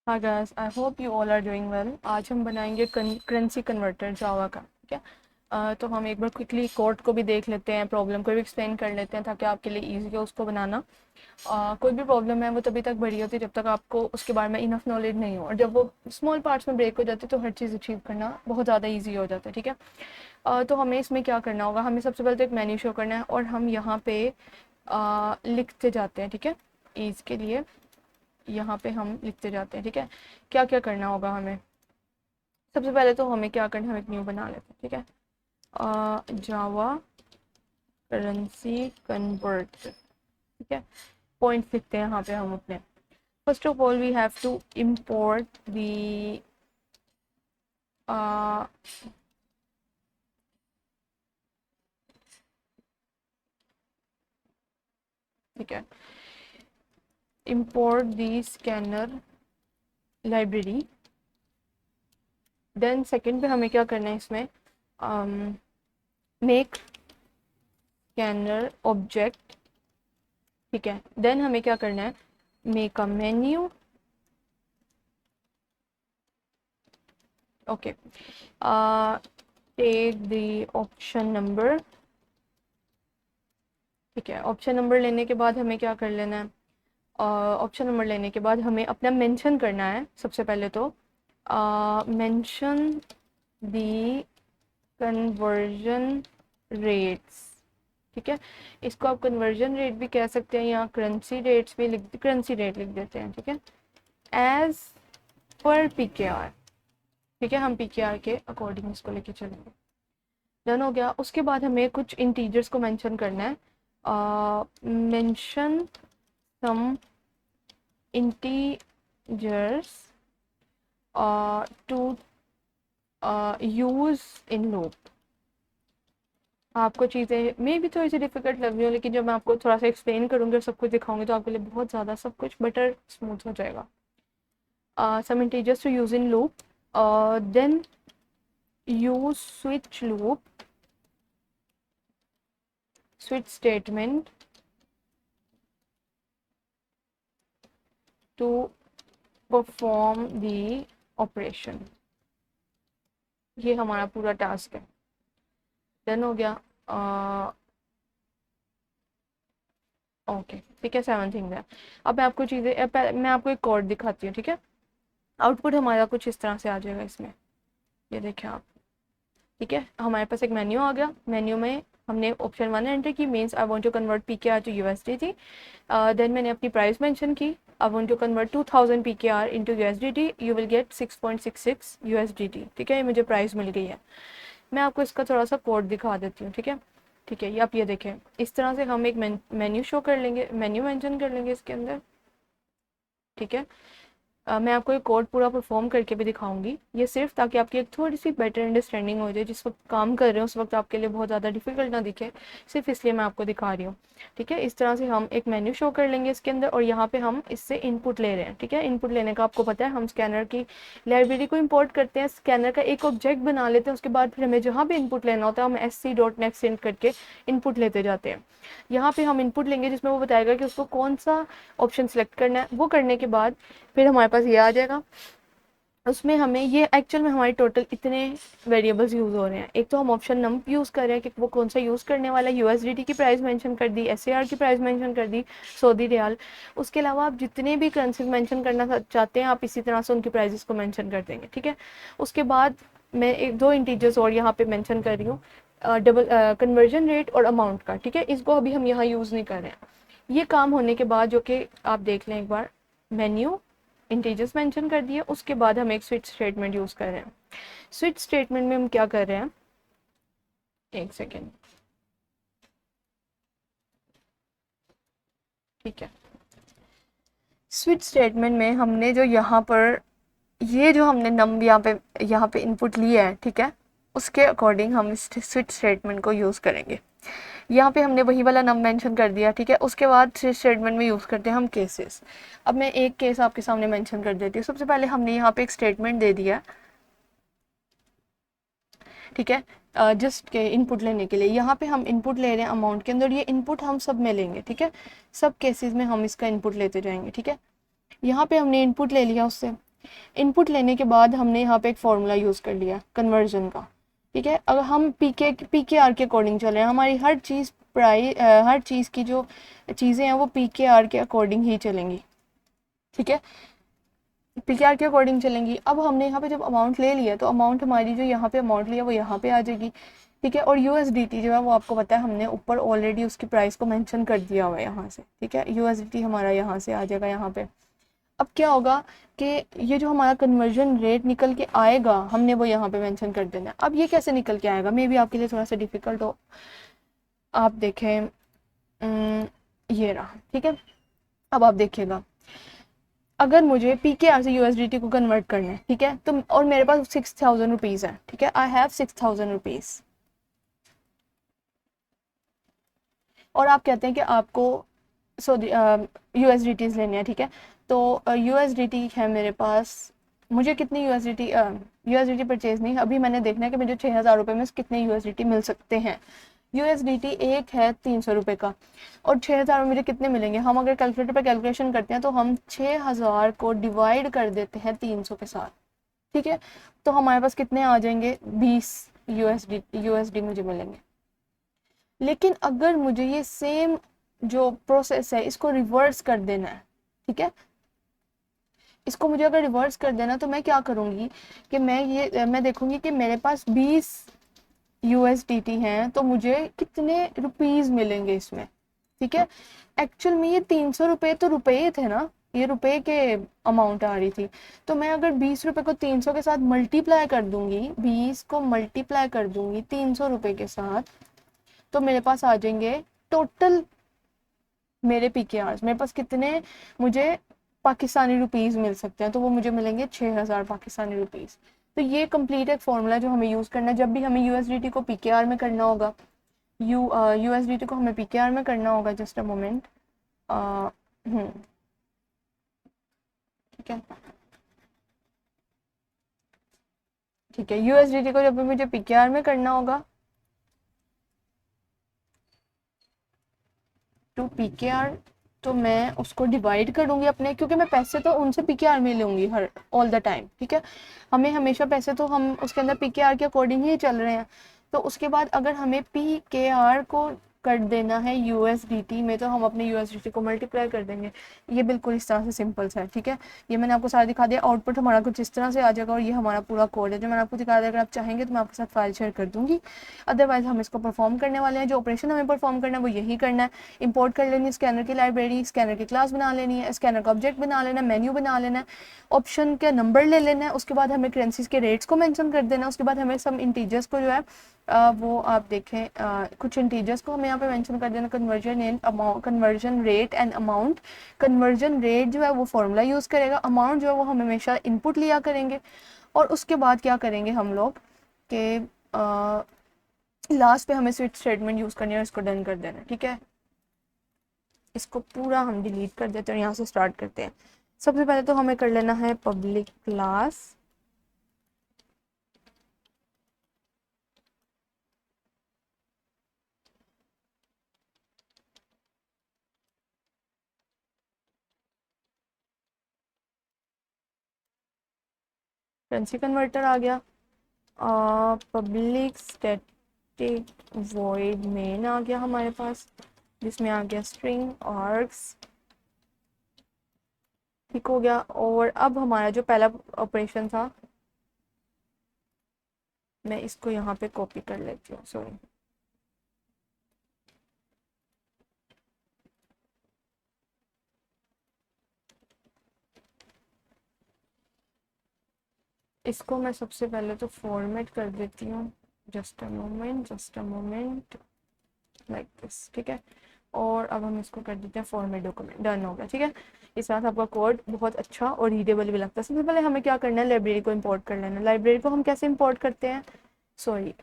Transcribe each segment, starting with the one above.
हाँ guys, I hope you all are doing well. आज हम बनाएंगे करेंसी कन्वर्टर जावा का। ठीक है। तो हम एक बार क्विकली कोड को भी देख लेते हैं, प्रॉब्लम को भी एक्सप्लेन कर लेते हैं ताकि आपके लिए ईजी हो उसको बनाना। कोई भी प्रॉब्लम है वो तभी तक बड़ी होती है जब तक आपको उसके बारे में इनफ नॉलेज नहीं हो, और जब वो स्मॉल पार्ट्स में ब्रेक हो जाती है तो हर चीज़ अचीव करना बहुत ज़्यादा ईजी हो जाता है। ठीक है। तो हमें इसमें क्या करना होगा, हमें सबसे पहले तो एक मेन्यू शो करना है और हम यहाँ पे लिखते जाते हैं। ठीक है। ईज के लिए यहाँ पे हम लिखते जाते हैं। ठीक है। क्या क्या करना होगा हमें, सबसे पहले तो हमें क्या करना है, हम एक न्यू बना लेते हैं। ठीक है। Java currency convert. ठीक है। पॉइंट्स लिखते हैं यहाँ पे हम अपने। First of all we have to import the ठीक है, import the scanner library. Then second पे हमें क्या करना है इसमें, मेक स्कैनर ऑब्जेक्ट। ठीक है। देन हमें क्या करना है, make a menu. Okay. Take the option number. ठीक है। ऑप्शन नंबर लेने के बाद हमें क्या कर लेना है, ऑप्शन नंबर लेने के बाद हमें अपना मेंशन करना है सबसे पहले तो, मेंशन दी कन्वर्जन रेट्स। ठीक है। इसको आप कन्वर्जन रेट भी कह सकते हैं या करेंसी रेट्स भी करेंसी रेट लिख देते हैं। ठीक है। एज पर पी के आर। ठीक है। हम पी के आर के अकॉर्डिंग इसको लेके चलेंगे। डन हो गया। उसके बाद हमें कुछ इंटीजर्स को मेंशन करना है। Mention some integers to use in loop. आपको चीज़ें मे भी थोड़ी सी डिफिकल्ट लग रही हो, लेकिन जब मैं आपको थोड़ा सा एक्सप्लेन करूँगी और सब कुछ दिखाऊंगी तो आपके लिए बहुत ज़्यादा सब कुछ बेटर स्मूथ हो जाएगा। Some integers to use in loop, then use switch statement to perform the operation। ये हमारा पूरा टास्क है। डन हो गया। ओके। ठीक है। 7 थिंग है। अब मैं आपको मैं आपको एक कोड दिखाती हूँ। ठीक है। आउटपुट हमारा कुछ इस तरह से आ जाएगा इसमें, ये देखें आप। ठीक है। हमारे पास एक मेन्यू आ गया। मेन्यू में हमने ऑप्शन 1 एंटर की, means I want to convert PKR to USDT. Then मैंने अपनी प्राइस मेंशन की, I want to convert 2000 PKR into USDT, you will get 6.66 USDT. ठीक है। ये मुझे प्राइस मिल गई है। मैं आपको इसका थोड़ा सा कोड दिखा देती हूँ। ठीक है। ठीक है। ये आप ये देखें, इस तरह से हम एक मेन्यू शो कर लेंगे, मेन्यू मेंशन कर लेंगे इसके अंदर। ठीक है। मैं आपको एक कोड पूरा परफॉर्म करके भी दिखाऊंगी, ये सिर्फ ताकि आपकी एक थोड़ी सी बेटर अंडरस्टैंडिंग हो जाए। जिस वक्त काम कर रहे हो उस वक्त आपके लिए बहुत ज़्यादा डिफिकल्ट ना दिखे, सिर्फ इसलिए मैं आपको दिखा रही हूँ। ठीक है। इस तरह से हम एक मेन्यू शो कर लेंगे इसके अंदर, और यहाँ पे हम इससे इनपुट ले रहे हैं। ठीक है। इनपुट लेने का आपको पता है, हम स्कैनर की लाइब्रेरी को इम्पोर्ट करते हैं, स्कैनर का एक ऑब्जेक्ट बना लेते हैं, उसके बाद फिर हमें जहाँ भी इनपुट लेना होता है हम sc.next सेंड करके इनपुट लेते जाते हैं। यहाँ पे हम इनपुट लेंगे जिसमें वो बताएगा कि उसको कौन सा ऑप्शन सेलेक्ट करना है। वो करने के बाद फिर हमारे पास ये आ जाएगा। उसमें हमें ये एक्चुअल में हमारे टोटल इतने वेरिएबल्स यूज़ हो रहे हैं। एक तो हम ऑप्शन नंबर यूज़ कर रहे हैं कि वो कौन सा यूज़ करने वाला है, यूएसडीटी की प्राइस मेंशन कर दी, एसएआर की प्राइस मेंशन कर दी, सऊदी रियाल। उसके अलावा आप जितने भी करेंसी मेंशन करना चाहते हैं आप इसी तरह से उनकी प्राइजेस को मेंशन कर देंगे। ठीक है। उसके बाद मैं एक दो इंटीजर्स और यहाँ पे मेंशन कर रही हूँ, डबल कन्वर्जन रेट और अमाउंट का। ठीक है। इसको अभी हम यहाँ यूज़ नहीं कर रहे हैं। ये काम होने के बाद, जो कि आप देख लें एक बार, मेन्यू इंटीजर्स मेंशन कर दिए, उसके बाद हम एक स्विच स्टेटमेंट यूज़ कर रहे हैं। स्विच स्टेटमेंट में हम क्या कर रहे हैं, एक सेकेंड। ठीक है। स्विच स्टेटमेंट में हमने जो यहाँ पर ये जो हमने नम यहाँ पे इनपुट लिया है, ठीक है, उसके अकॉर्डिंग हम इस स्विच स्टेटमेंट को यूज़ करेंगे। यहाँ पे हमने वही वाला नम मेंशन कर दिया। ठीक है। उसके बाद स्विच स्टेटमेंट में यूज़ करते हैं हम केसेस। अब मैं एक केस आपके सामने मेंशन कर देती हूँ। सबसे पहले हमने यहाँ पे एक स्टेटमेंट दे दिया। ठीक है। जस्ट के इनपुट लेने के लिए यहाँ पे हम इनपुट ले रहे हैं अमाउंट के अंदर, ये इनपुट हम सब में लेंगे। ठीक है। सब केसेस में हम इसका इनपुट लेते जाएंगे। ठीक है। यहाँ पे हमने इनपुट ले लिया उससे। इनपुट लेने के बाद हमने यहाँ पे एक फॉर्मूला यूज़ कर लिया कन्वर्जन का, ठीक है। अगर हम पी के आर के अकॉर्डिंग चले, हमारी हर चीज़ हर चीज़ की जो चीज़ें हैं वो पी के आर के अकॉर्डिंग ही चलेंगी, ठीक है, पी के आर के अकॉर्डिंग चलेंगी। अब हमने यहाँ पे जब अमाउंट ले लिया तो अमाउंट हमारी जो यहाँ पे अमाउंट लिया वो यहाँ पे आ जाएगी, ठीक है। और यूएसडीटी जो है वो आपको पता है हमने ऊपर ऑलरेडी उसकी प्राइस को मेंशन कर दिया हुआ है यहाँ से, ठीक है। यूएसडीटी हमारा यहाँ से आ जाएगा यहाँ पे। अब क्या होगा कि ये जो हमारा कन्वर्जन रेट निकल के आएगा हमने वो यहाँ पे मेंशन कर देना है। अब ये कैसे निकल के आएगा, मे बी आपके लिए थोड़ा सा डिफिकल्ट हो, आप देखें ये रहा, ठीक है। अब आप देखिएगा, अगर मुझे पी के आर से यूएसडीटी को कन्वर्ट करना है, ठीक है, तो और मेरे पास 6000 रुपीज़ है, ठीक है, आई हैव 6000 रुपीज़, और आप कहते हैं कि आपको यूएसडीटीज लेने हैं, ठीक है। तो यूएसडीटी है मेरे पास, मुझे कितनी यूएसडीटी परचेज नहीं, अभी मैंने देखना है कि मुझे 6000 रुपये में कितने यूएसडीटी मिल सकते हैं। यूएसडीटी एक है 300 रुपये का, और 6000 में मुझे कितने मिलेंगे। हम अगर कैलकुलेटर पर कैलकुलेशन करते हैं तो हम 6000 को डिवाइड कर देते हैं 300 के साथ, ठीक है। तो हमारे पास कितने आ जाएंगे, 20 यूएसडी मुझे मिलेंगे। लेकिन अगर मुझे ये सेम जो प्रोसेस है इसको रिवर्स कर देना है, ठीक है, इसको मुझे अगर रिवर्स कर देना तो मैं क्या करूँगी कि मैं देखूँगी कि मेरे पास 20 यूएसडीटी हैं तो मुझे कितने रुपीज़ मिलेंगे इसमें, ठीक है। एक्चुअल में ये 300 रुपये तो रुपये थे ना, ये रुपए के अमाउंट आ रही थी। तो मैं अगर 20 रुपये को 300 के साथ मल्टीप्लाई कर दूंगी, 20 को मल्टीप्लाई कर दूंगी 300 रुपये के साथ, तो मेरे पास आ जाएंगे टोटल मेरे पीकेआर्स, मेरे पास कितने मुझे पाकिस्तानी रुपीज़ मिल सकते हैं, तो वो मुझे मिलेंगे 6000 पाकिस्तानी रुपीज़। तो ये कंप्लीट एक फॉर्मूला जो हमें यूज़ करना है जब भी हमें यूएसडीटी को पीकेआर में करना होगा, यूएसडीटी को हमें पीकेआर में करना होगा। जस्ट अ मोमेंट, ठीक है, ठीक है, यूएसडीटी को जब भी मुझे पीकेआर में करना होगा टू पीकेआर, तो मैं उसको डिवाइड करूंगी अपने, क्योंकि मैं पैसे तो उनसे पीकेआर में लूंगी हर ऑल द टाइम, ठीक है। हमें हमेशा पैसे तो हम उसके अंदर पीकेआर के अकॉर्डिंग ही चल रहे हैं। तो उसके बाद अगर हमें पीकेआर को कर देना है यूएसडीटी में तो हम अपने यूएसडीटी को मल्टीप्लाई कर देंगे। ये बिल्कुल इस तरह से सिंपल सा है, ठीक है। ये मैंने आपको सारा दिखा दिया, आउटपुट हमारा कुछ इस तरह से आ जाएगा, और ये हमारा पूरा कोड है जो मैंने आपको दिखा दिया। अगर आप चाहेंगे तो मैं आपके साथ फाइल शेयर कर दूंगी, अदरवाइज हम इसको परफॉर्म करने वाले हैं। जो ऑपरेशन हमें परफॉर्म करना है वो यही करना है, इंपोर्ट कर लेनी है स्कैनर की लाइब्रेरी, स्कैनर की क्लास बना लेनी है, स्कैनर का ऑब्जेक्ट बना लेना है, मेन्यू बना लेना है, ऑप्शन के नंबर ले लेना है, उसके बाद हमें करेंसीज के रेट्स को मेंशन कर देना है, उसके बाद हमें सब इंटीजर्स को जो है वो आप देखें कुछ इंटीजर्स को हमें यहाँ पे मेंशन कर देना, conversion and amount, conversion rate and amount. Conversion rate जो है वो फॉर्मूला यूज़ करेगा, अमाउंट जो है वो हम हमेशा इनपुट लिया करेंगे। और उसके बाद क्या करेंगे हम लोग कि लास्ट पे हमें स्विच स्टेटमेंट यूज़ करनी है और इसको डन कर देना, ठीक है। इसको पूरा हम डिलीट कर देते हैं और यहाँ से स्टार्ट करते हैं। सबसे पहले तो हमें कर लेना है पब्लिक क्लास, करेंसी कन्वर्टर आ गया, पब्लिक स्टैटिक वॉइड मेन आ गया हमारे पास, जिसमें आ गया स्ट्रिंग आर्ग्स, ठीक हो गया। और अब हमारा जो पहला ऑपरेशन था मैं इसको यहाँ पे कॉपी कर लेती हूँ, सॉरी, इसको मैं सबसे पहले तो फॉर्मेट कर देती हूँ, just a moment like this, ठीक है। और अब हम इसको कर देते हैं फॉर्मेट डॉक्यूमेंट, डन हो गया, ठीक है। इस तरह से आपका कोड बहुत अच्छा और रीडेबल भी लगता है। सबसे पहले हमें क्या करना है, लाइब्रेरी को इंपोर्ट कर लेना है। लाइब्रेरी को हम कैसे इंपोर्ट करते हैं, सॉरी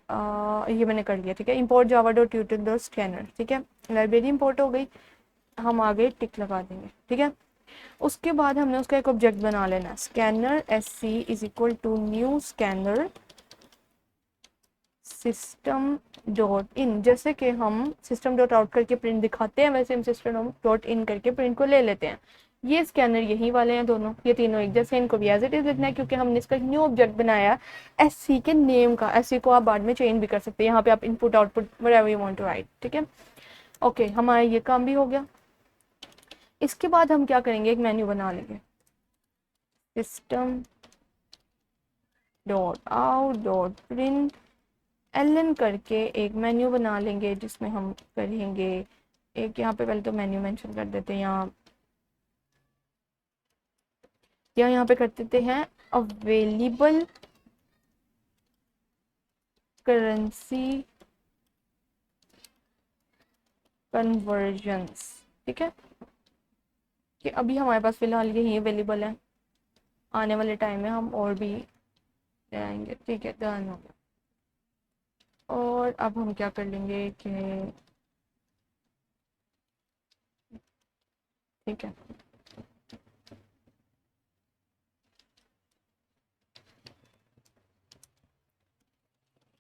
ये मैंने कर लिया, ठीक है। Import Java dot tutor dot scanner, ठीक है, लाइब्रेरी इंपोर्ट हो गई, हम आगे टिक लगा देंगे, ठीक है। उसके बाद हमने उसका एक ऑब्जेक्ट बना लेना है, scanner S C is equal to new scanner system dot in. जैसे कि हम सिस्टम डॉट आउट करके प्रिंट दिखाते हैं वैसे हम सिस्टम डॉट इन करके प्रिंट को ले लेते हैं, ये स्कैनर यही वाले हैं दोनों, ये तीनों एक जैसे, इनको भी एज इट इज लिखना है क्योंकि हमने इसका न्यू ऑब्जेक्ट बनाया एस सी के नेम का। एस सी को आप बाद में चेंज भी कर सकते हैं, यहाँ पे आप input output whatever you want to write, ठीक है। ओके, हमारा ये काम भी हो गया। इसके बाद हम क्या करेंगे, एक मेन्यू बना लेंगे, system dot out dot print ln करके एक मेन्यू बना लेंगे जिसमें हम करेंगे एक, यहाँ पे पहले तो मेन्यू मेंशन कर देते हैं, यहाँ पे कर देते हैं अवेलेबल करेंसी कन्वर्जन्स, ठीक है, कि अभी हमारे पास फ़िलहाल यही अवेलेबल है, आने वाले टाइम में हम और भी ले आएंगे, ठीक है, डन हो गया। और अब हम क्या कर लेंगे कि ठीक है,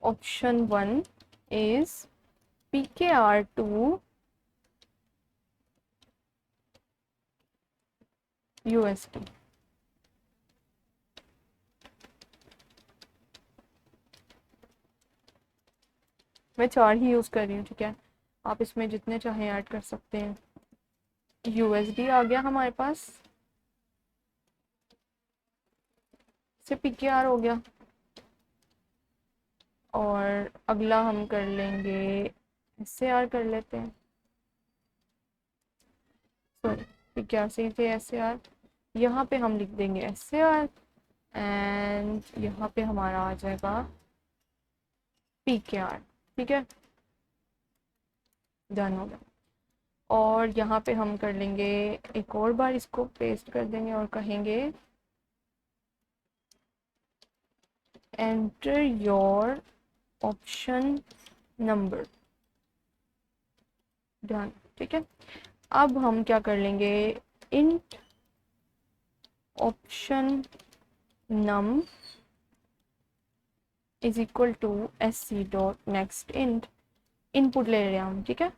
ऑप्शन 1 इज PKR2 USD। मैं 4 ही यूज़ कर रही हूँ, ठीक है, आप इसमें जितने चाहें ऐड कर सकते हैं। USD आ गया हमारे पास, से PKR हो गया, और अगला हम कर लेंगे SAR कर लेते हैं, सॉरी PKR से थे SAR, यहाँ पे हम लिख देंगे SAR एंड यहाँ पे हमारा आ जाएगा PKR, ठीक है, डन हो गया। और यहाँ पे हम कर लेंगे एक और बार, इसको पेस्ट कर देंगे और कहेंगे enter your option number, done, ठीक है। अब हम क्या कर लेंगे, int option num is equal to SC dot next int, input ले रहे हैं हम, ठीक है,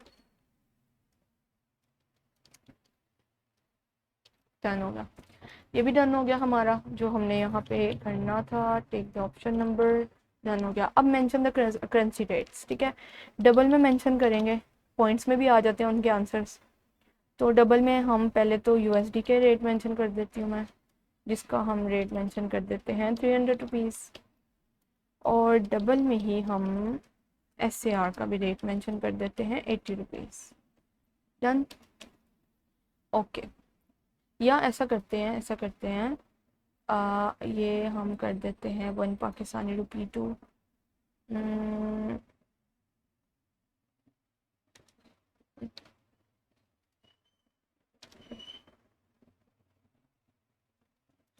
डन हो गया। ये भी डन हो गया हमारा, जो हमने यहाँ पे करना था, take the option number, done हो गया। अब मेंशन द करेंसी रेट्स, ठीक है, डबल में मेंशन करेंगे, पॉइंट्स में भी आ जाते हैं उनके आंसर्स, तो डबल में हम पहले तो USD के रेट मेंशन कर देती हूँ मैं, जिसका हम रेट मेंशन कर देते हैं 300 रुपीज़, और डबल में ही हम SAR का भी रेट मेंशन कर देते हैं 80 रुपीज़, डन, ओके। या ऐसा करते हैं ये हम कर देते हैं 1 पाकिस्तानी रुपी टू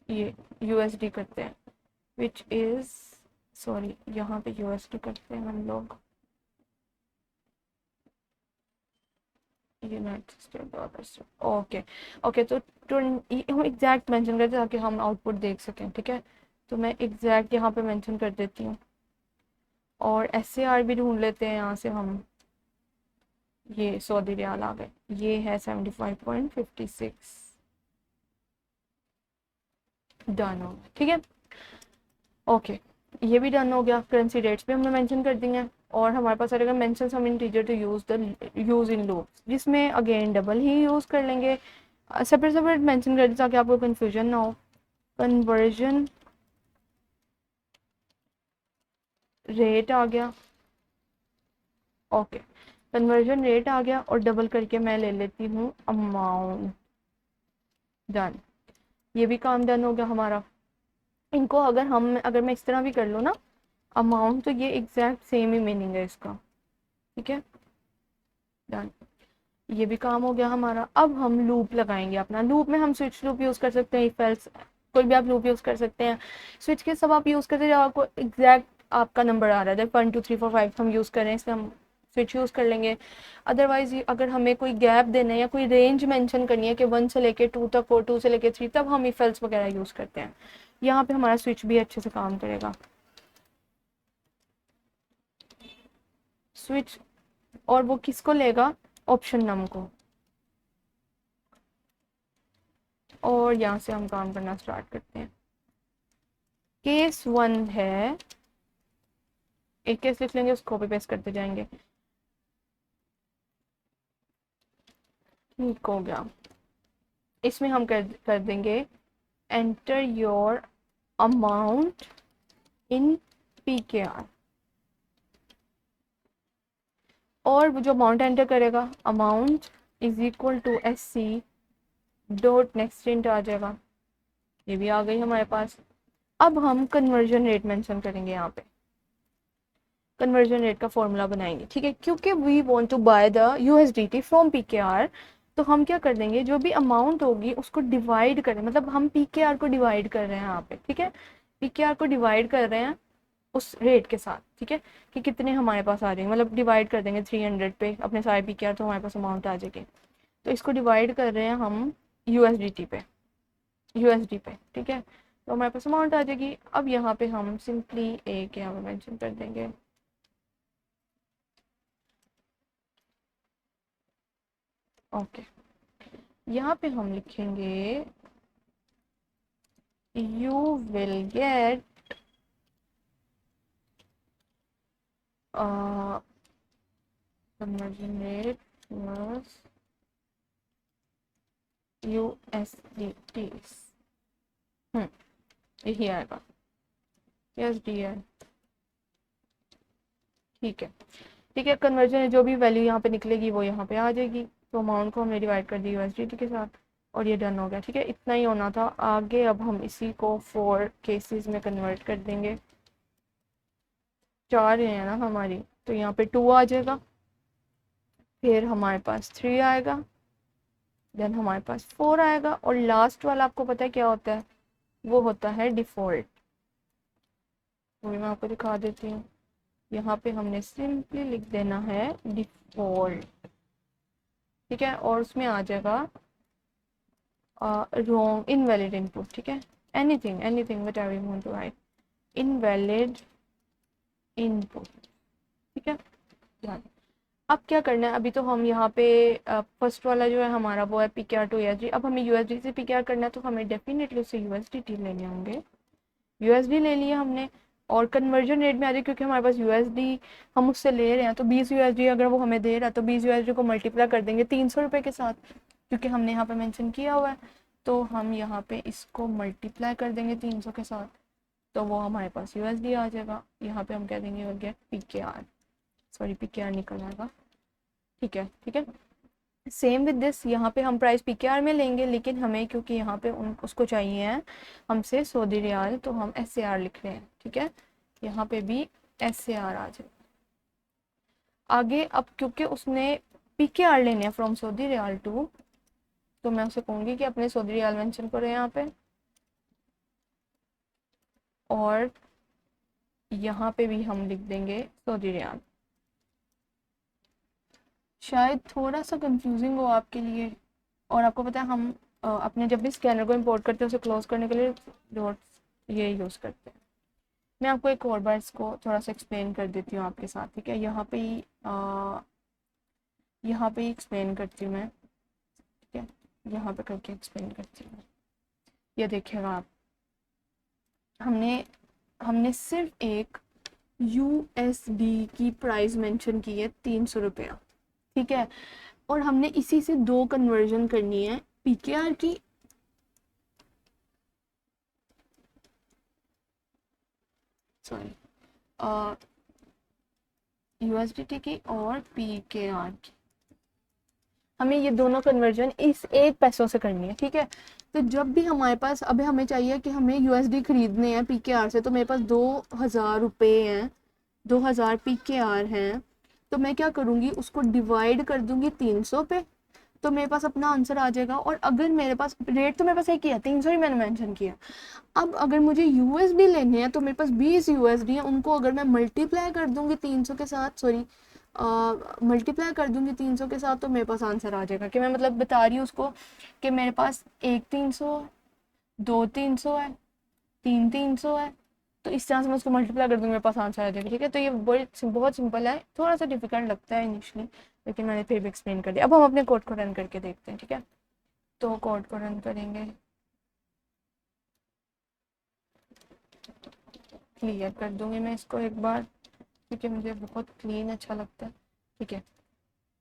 ये USD करते हैं, विच इज़, सॉरी यहाँ पे USD करते हैं हम लोग, United state dollars, okay okay. तो हम एग्जैक्ट मेंशन करते हैं ताकि हम आउटपुट देख सकें, ठीक है, तो मैं एग्जैक्ट यहाँ पे मेंशन कर देती हूँ, और SAR भी ढूंढ लेते हैं यहाँ से हम, ये सऊदी रियाल आ गए, ये है 75.56, डन हो गया, ठीक है, ओके। ये भी डन हो गया, करेंसी रेट्स भी हमने मेंशन कर दी हैं, और हमारे पास आएगा mention some integer to use in loops, जिसमें अगेन डबल ही यूज़ कर लेंगे, सेपरेट सेपरेट मेंशन कर दें ताकि आपको कन्फ्यूजन ना हो। कन्वर्जन रेट आ गया, ओके, कन्वर्जन रेट आ गया, और डबल करके मैं ले लेती हूँ अमाउंट, डन, ये भी काम डन हो गया हमारा। इनको अगर मैं इस तरह भी कर लूँ ना अमाउंट, तो ये एग्जैक्ट सेम ही मीनिंग है इसका, ठीक है, डन, ये भी काम हो गया हमारा। अब हम लूप लगाएंगे अपना, लूप में हम स्विच लूप यूज़ कर सकते हैं, इफ एल्स कोई भी आप लूप यूज़ कर सकते हैं, स्विच के सब आप यूज़ करते हैं, जब आपको एग्जैक्ट आपका नंबर आ रहा है, 1 2 3 4 5 हम यूज़ कर रहे हैं, इसमें हम स्विच यूज़ कर लेंगे। अदरवाइज अगर हमें कोई गैप देना है या कोई रेंज मेंशन करनी है कि 1 से लेके 2 तक हो, 2 से लेके 3, तब हम इफ एल्स वगैरह यूज़ करते हैं, यहाँ पे हमारा स्विच भी अच्छे से काम करेगा। स्विच, और वो किसको लेगा, ऑप्शन नम को, और यहाँ से हम काम करना स्टार्ट करते हैं। केस 1 है, एक केस लिख लेंगे, उसको कॉपी पेस्ट करते जाएंगे। ठीक हो गया। इसमें हम कर देंगे enter your amount in PKR, और वो जो अमाउंट एंटर करेगा amount is equal to SC dot next int आ जाएगा। ये भी आ गई हमारे पास। अब हम कन्वर्जन रेट मेंशन करेंगे, यहाँ पे कन्वर्जन रेट का फॉर्मूला बनाएंगे, ठीक है, क्योंकि we want to buy the USDT from PKR। तो हम क्या कर देंगे, जो भी अमाउंट होगी उसको डिवाइड करें, मतलब हम PKR को डिवाइड कर रहे हैं यहाँ पे, ठीक है, PKR को डिवाइड कर रहे हैं उस रेट के साथ, ठीक है, कि कितने हमारे पास आ जाएंगे, मतलब डिवाइड कर देंगे 300 पे अपने सारे PKR, तो हमारे पास अमाउंट आ जाएगी। तो इसको डिवाइड कर रहे हैं हम USD पे, ठीक है, तो हमारे पास अमाउंट आ जाएगी। अब यहाँ पे हम सिंपली एक यहाँ पे मेंशन कर देंगे, ओके, यहाँ पे हम लिखेंगे you will gate conversion rate plus USDT, यही आएगा, USD है, ठीक है, ठीक है। कन्वर्जन जो भी वैल्यू यहाँ पे निकलेगी वो यहाँ पे आ जाएगी। तो अमाउंट को हमने डिवाइड कर दी USDT के साथ, और ये डन हो गया, ठीक है, इतना ही होना था। आगे अब हम इसी को 4 केसेस में कन्वर्ट कर देंगे, 4 है ना हमारी, तो यहाँ पे 2 आ जाएगा, फिर हमारे पास 3 आएगा, देन हमारे पास 4 आएगा, और लास्ट वाला आपको पता है क्या होता है, वो होता है डिफ़ॉल्ट। वो भी मैं आपको दिखा देती हूँ। यहाँ पे हमने सिंपली लिख देना है डिफ़ॉल्ट, ठीक है, और उसमें आ जाएगा रॉन्ग इनवैलिड इनपुट, ठीक है, anything whatever you want to write, invalid input, ठीक है। अब क्या करना है, अभी तो हम यहाँ पे फर्स्ट वाला जो है हमारा वो है PKR टू USD। अब हमें USD से PKR करना है, तो हमें डेफिनेटली उससे USDT लेने होंगे। USD ले लिया हमने, और कन्वर्जन रेट में आ जाए, क्योंकि हमारे पास USD हम उससे ले रहे हैं, तो 20 USD अगर वो हमें दे रहा है, तो 20 USD को मल्टीप्लाई कर देंगे 300 रुपये के साथ, क्योंकि हमने यहाँ पे मेंशन किया हुआ है। तो हम यहाँ पे इसको मल्टीप्लाई कर देंगे 300 के साथ, तो वो हमारे पास USD आ जाएगा। यहाँ पे हम कह देंगे गेट PKR, सॉरी PKR निकल आएगा, ठीक है, ठीक है। सेम विद दिस, यहाँ पे हम प्राइस PKR में लेंगे, लेकिन हमें क्योंकि यहाँ पे उसको चाहिए है हमसे सऊदी रियाल, तो हम SAR लिख रहे हैं, ठीक है, यहाँ पे भी SAR आ जाए आगे। अब क्योंकि उसने PKR लेने हैं फ्रॉम सऊदी रियाल टू, तो मैं उसे कहूँगी कि अपने सऊदी रियाल मेंशन करें यहाँ पे, और यहाँ पे भी हम लिख देंगे सऊदी रियाल। शायद थोड़ा सा कंफ्यूजिंग हो आपके लिए, और आपको पता है हम अपने जब भी स्कैनर को इंपोर्ट करते हैं उसे क्लोज करने के लिए डॉट्स ये यूज़ करते हैं। मैं आपको एक और बार इसको थोड़ा सा एक्सप्लेन कर देती हूँ आपके साथ, ठीक है, यहाँ पे ही एक्सप्लेन करती हूँ मैं, ठीक है, यहाँ पे करके एक्सप्लेन करती हूँ। ये देखिएगा आप, हमने हमने सिर्फ एक USD की प्राइस मेंशन की है 300 रुपया, ठीक है, और हमने इसी से 2 कन्वर्जन करनी है, PKR की सॉरी USDT की और PKR की। हमें ये दोनों कन्वर्जन इस 1 पैसों से करनी है, ठीक है। तो जब भी हमारे पास, अभी हमें चाहिए कि हमें USD खरीदने हैं PKR से, तो मेरे पास 2000 रुपये हैं, 2000 PKR हैं, तो मैं क्या करूँगी, उसको डिवाइड कर दूँगी 300 पे, तो मेरे पास अपना आंसर आ जाएगा। और अगर मेरे पास रेट, तो मेरे पास एक ही है 300 ही मैंने मेंशन किया। अब अगर मुझे USD लेने हैं, तो मेरे पास 20 USD हैं, उनको अगर मैं मल्टीप्लाई कर दूँगी 300 के साथ, सॉरी मल्टीप्लाई कर दूँगी 300 के साथ, तो मेरे पास आंसर आ जाएगा। कि मैं मतलब बता रही हूँ उसको कि मेरे पास 1 300 2 300 है, 3 300 है, तो इस तरह से मैं उसको मल्टीप्लाई कर दूँगी, मेरे पास आंसर आ जाएगा, ठीक है। तो ये बहुत सिंपल है, थोड़ा सा डिफिकल्ट लगता है इनिशियली, लेकिन मैंने फिर भी एक्सप्लेन कर दिया। अब हम अपने कोड को रन करके देखते हैं, ठीक है। तो कोड को रन करेंगे, क्लियर कर दूंगी मैं इसको एक बार, क्योंकि मुझे बहुत क्लीन अच्छा लगता है। ठीक है,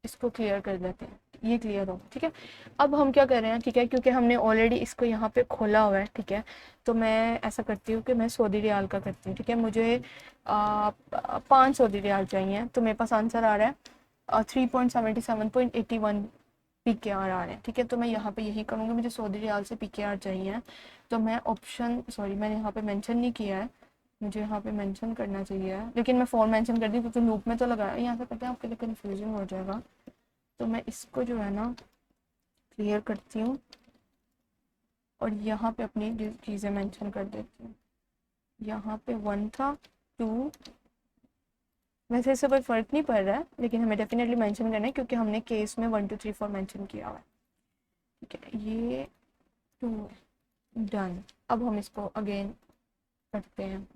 इसको क्लियर कर देते हैं, ये क्लियर हो, ठीक है। अब हम क्या कर रहे हैं, ठीक है, क्योंकि हमने ऑलरेडी इसको यहाँ पे खोला हुआ है, ठीक है, तो मैं ऐसा करती हूँ कि मैं सऊदी रियाल का करती हूँ, ठीक है। मुझे 5 सऊदी रियाल चाहिए, तो मेरे पास आंसर आ रहा है 3.77.81 PKR आ रहे हैं, ठीक है। तो मैं यहाँ पे यही करूँगी, मुझे सऊदी रियाल से PKR चाहिए, तो मैं ऑप्शन, सॉरी मैंने यहाँ पे मेंशन नहीं किया है, मुझे यहाँ पे मेंशन करना चाहिए, लेकिन मैं फ़ोन मेंशन कर दी क्योंकि लूप में तो लगाया, यहाँ से पता है आपके लिए कन्फ्यूजन हो जाएगा। तो मैं इसको जो है ना क्लियर करती हूँ और यहाँ पे अपनी चीज़ें मेंशन कर देती हूँ। यहाँ पे 1 था, 2, वैसे इससे कोई फ़र्क नहीं पड़ रहा है, लेकिन हमें डेफिनेटली मेंशन करना है क्योंकि हमने केस में 1 2 3 4 मेंशन किया हुआ है, ठीक है। ये 2 डन। अब हम इसको अगेन करते हैं,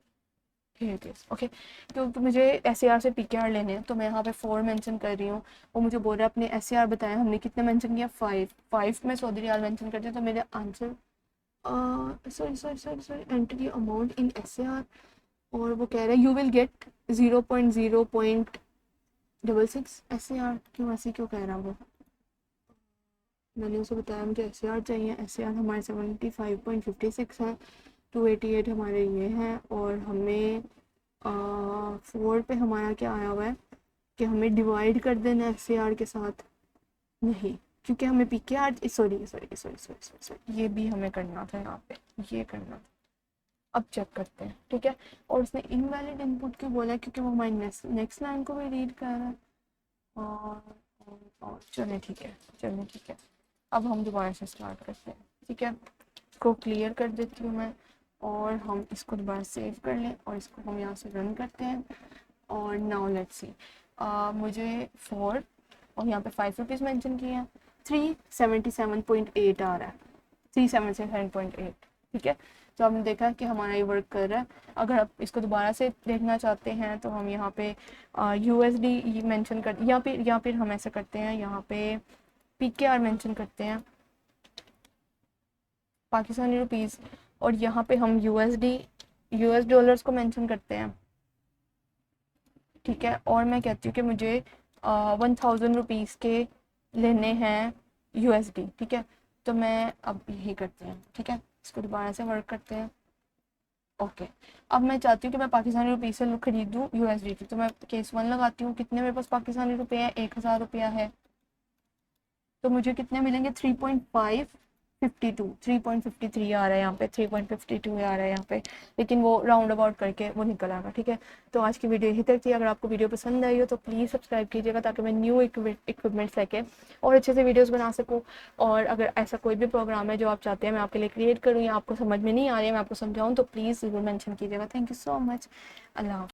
ठीक है, ओके। तो मुझे SAR से PKR लेने हैं, तो मैं यहाँ पे 4 मेंशन कर रही हूँ, वो मुझे बोल रहा है अपने SAR बताएं, हमने कितने मेंशन किया, 5 में सऊदी रियाल मेंशन करते हैं, तो मेरे answer sorry enter the amount in SAR, और वो कह रहा है यू विल गेट 0.0.66 SAR। क्यों ऐसे क्यों कह रहा है वो, मैंने उसे बताया मुझे SAR चाहिए, SAR हमारे 75.56 है, 288 हमारे ये हैं, और हमें 4 पे हमारा क्या आया हुआ है कि हमें डिवाइड कर देना SAR के साथ, नहीं, क्योंकि हमें PKR, सॉरी ये भी हमें करना था यहाँ पे, ये करना था। अब चेक करते हैं, ठीक है। और उसने इनवैलिड इनपुट क्यों बोला है, क्योंकि वो हमारी नेक्स्ट लाइन को भी रीड कर रहा है, और चलिए ठीक है, चलिए ठीक है। अब हम दोबारा से स्टार्ट करते हैं, ठीक है। इसको क्लियर कर देती हूँ मैं, और हम इसको दोबारा सेव कर लें, और इसको हम यहाँ से रन करते हैं, और नाउ लेट्स सी, मुझे 4 और यहाँ पे 5 रुपीज़ मैंशन किए हैं, 377.8 आ रहा है, 377.8, ठीक है। तो आपने देखा कि हमारा ये वर्क कर रहा है। अगर आप इसको दोबारा से देखना चाहते हैं तो हम यहाँ पे USD मेंशन कर, या फिर हम ऐसा करते हैं, यहाँ पे PKR मेंशन करते हैं, पाकिस्तानी रुपीज़, और यहाँ पे हम US डॉलर्स को मेंशन करते हैं, ठीक है। और मैं कहती हूँ कि मुझे 1000 रुपीज़ के लेने हैं USD, ठीक है। तो मैं अब यही करते हैं, ठीक है, इसको दोबारा से वर्क करते हैं, ओके। अब मैं चाहती हूँ कि मैं पाकिस्तानी रुपये से खरीदूँ USD की, तो मैं केस 1 लगाती हूँ, कितने मेरे पास पाकिस्तानी रुपये हैं, 1000 रुपया है, तो मुझे कितने मिलेंगे, 3.53 आ रहा है यहाँ पे, 3.52 आ रहा है यहाँ पे, लेकिन वो राउंड अबाउट करके वो निकल आएगा, ठीक है। तो आज की वीडियो यही तक थी। अगर आपको वीडियो पसंद आई हो तो प्लीज़ सब्सक्राइब कीजिएगा, ताकि मैं न्यू इक्विपमेंट्स लेके और अच्छे से वीडियोज़ बना सकूँ। और अगर ऐसा कोई भी प्रोग्राम है जो आप चाहते हैं मैं आपके लिए क्रिएट करूँ, या आपको समझ में नहीं आ रही है मैं आपको समझाऊँ, तो प्लीज़ ज़रूर मैंशन कीजिएगा। Thank you so much. Allah.